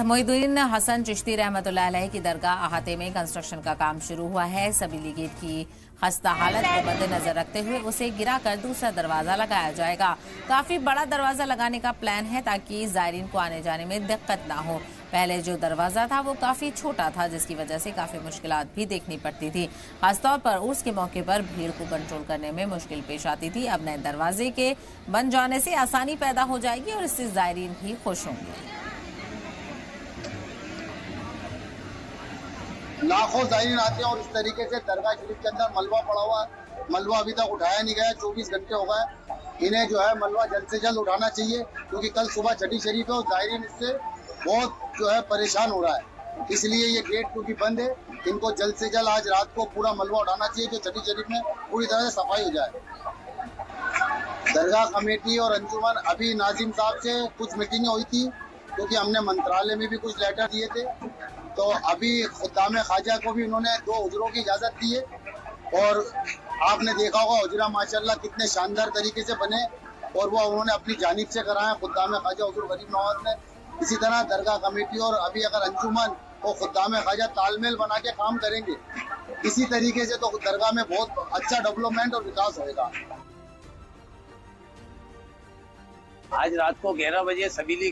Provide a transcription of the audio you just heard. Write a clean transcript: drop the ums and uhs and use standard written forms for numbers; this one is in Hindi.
मोइनुद्दीन हसन चिश्ती रहमतुल्लाह अलैह की दरगाह अहाते में कंस्ट्रक्शन का काम शुरू हुआ है। सबीली गेट की खस्ता हालत को मद्देनजर रखते हुए उसे गिराकर दूसरा दरवाजा लगाया जाएगा। काफी बड़ा दरवाजा लगाने का प्लान है ताकि जायरीन को आने जाने में दिक्कत ना हो। पहले जो दरवाजा था वो काफी छोटा था, जिसकी वजह से काफी मुश्किलात भी देखनी पड़ती थी। खासतौर पर उर्स के मौके पर भीड़ को कंट्रोल करने में मुश्किल पेश आती थी। अब नए दरवाजे के बन जाने से आसानी पैदा हो जाएगी और इससे जायरीन भी खुश होंगे। लाखों जायरीन आते हैं और इस तरीके से दरगाह शरीफ के अंदर मलबा पड़ा हुआ है। मलबा अभी तक उठाया नहीं गया, 24 घंटे हो गए। इन्हें जो है मलबा जल्द से जल्द उठाना चाहिए, क्योंकि कल सुबह छठी शरीफ है और जायरीन इससे बहुत जो है परेशान हो रहा है। इसलिए ये गेट क्योंकि बंद है, इनको जल्द से जल्द आज रात को पूरा मलबा उठाना चाहिए, जो छठी शरीफ में पूरी तरह से सफाई हो जाए। दरगाह कमेटी और अंजुमन अभी नाजिम साहब से कुछ मीटिंगें हुई थी, क्योंकि हमने मंत्रालय में भी कुछ लेटर दिए थे। तो अभी खुद्दाम ख्वाजा को भी उन्होंने 2 हुजरों की इजाज़त दी है और आपने देखा होगा हुजरा माशाल्लाह कितने शानदार तरीके से बने और वो उन्होंने अपनी जानिब से कराए खुद्दाम ख्वाजा हुजूर गरीब नवाज ने। इसी तरह दरगाह कमेटी और अभी अगर अंजुमन और खुद्दाम ख्वाजा तालमेल बना के काम करेंगे इसी तरीके से, तो दरगाह में बहुत अच्छा डेवलपमेंट और विकास होगा। आज रात को 11 बजे सबीली